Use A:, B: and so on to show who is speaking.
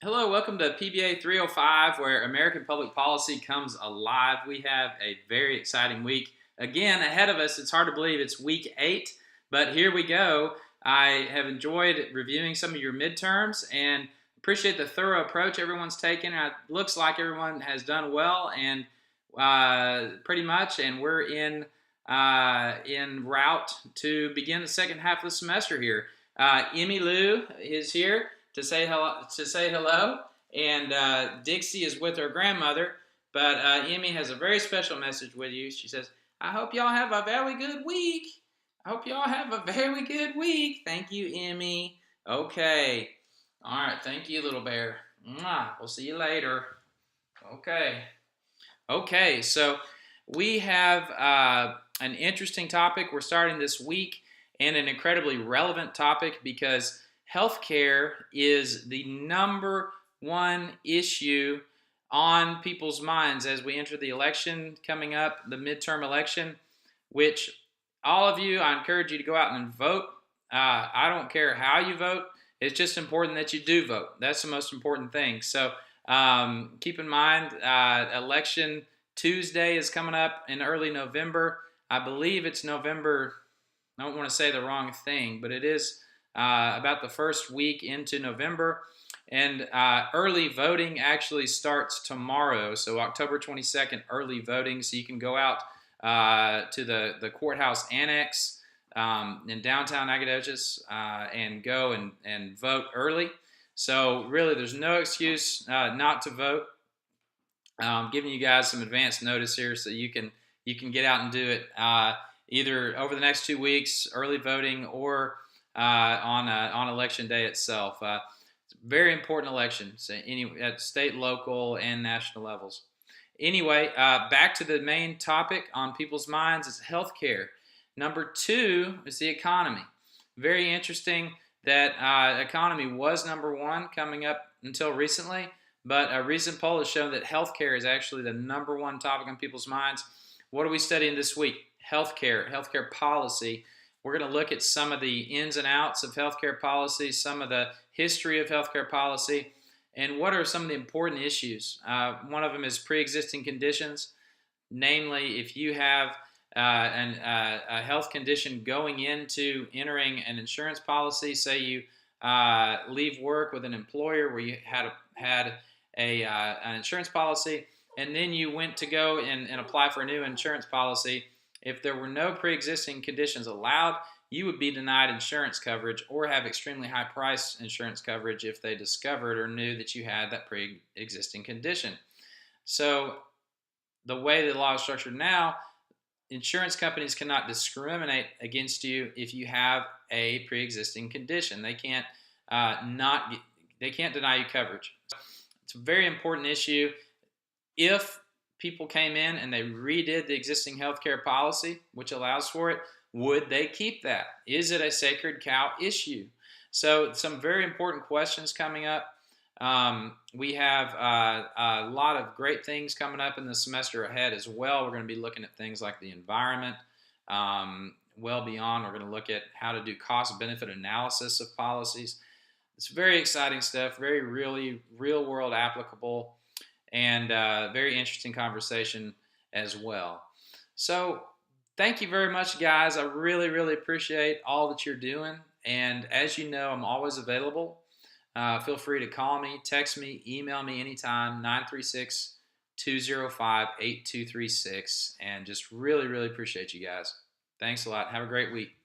A: Hello, welcome to PBA 305, where American public policy comes alive. We have a very exciting week again ahead of us. It's hard to believe it's week 8, but here we go. I have enjoyed reviewing some of your midterms and appreciate the thorough approach everyone's taken. It looks like everyone has done well and pretty much, and we're in route to begin the second half of the semester here. Emmy Lou is here to say hello, and Dixie is with her grandmother. But Emmy has a very special message with you. She says, "I hope y'all have a very good week. I hope y'all have a very good week." Thank you, Emmy. Okay. All right. Thank you, little bear. Mwah. We'll see you later. Okay. Okay. So we have an interesting topic we're starting this week, and an incredibly relevant topic because healthcare is the number one issue on people's minds as we enter the election coming up, the midterm election, which all of you, I encourage you to go out and vote. I don't care how you vote. It's just important that you do vote. That's the most important thing. So keep in mind, election Tuesday is coming up in early November. I believe it's November. I don't want to say the wrong thing, but it is about the first week into November. And early voting actually starts tomorrow, so October 22nd, early voting. So you can go out to the courthouse annex in downtown Nacogdoches and go and vote early. So really, there's no excuse not to vote. Giving you guys some advance notice here so you can get out and do it either over the next 2 weeks, early voting, or on election day itself. It's a very important election, so at state, local, and national levels. Anyway, back to the main topic on people's minds is healthcare. Number 2 is the economy. Very interesting that economy was number 1 coming up until recently, but a recent poll has shown that healthcare is actually the number 1 topic on people's minds. What are we studying this week? Healthcare policy. We're going to look at some of the ins and outs of healthcare policy, some of the history of healthcare policy, and what are some of the important issues. One of them is pre-existing conditions, namely if you have a health condition going into entering an insurance policy. Say you leave work with an employer where you had an insurance policy, and then you went to go and apply for a new insurance policy. If there were no pre-existing conditions allowed, you would be denied insurance coverage or have extremely high price insurance coverage if they discovered or knew that you had that pre-existing condition. So the way the law is structured now, insurance companies cannot discriminate against you if you have a pre-existing condition. They can't deny you coverage. It's a very important issue. If people came in and they redid the existing healthcare policy, which allows for it, would they keep that? Is it a sacred cow issue? So some very important questions coming up. We have a lot of great things coming up in the semester ahead as well. We're going to be looking at things like the environment. Well beyond, we're going to look at how to do cost-benefit analysis of policies. It's very exciting stuff, very really real-world applicable, and very interesting conversation as well. So thank you very much, guys. I really, really appreciate all that you're doing. And as you know, I'm always available. Feel free to call me, text me, email me anytime, 936-205-8236. And just really, really appreciate you guys. Thanks a lot. Have a great week.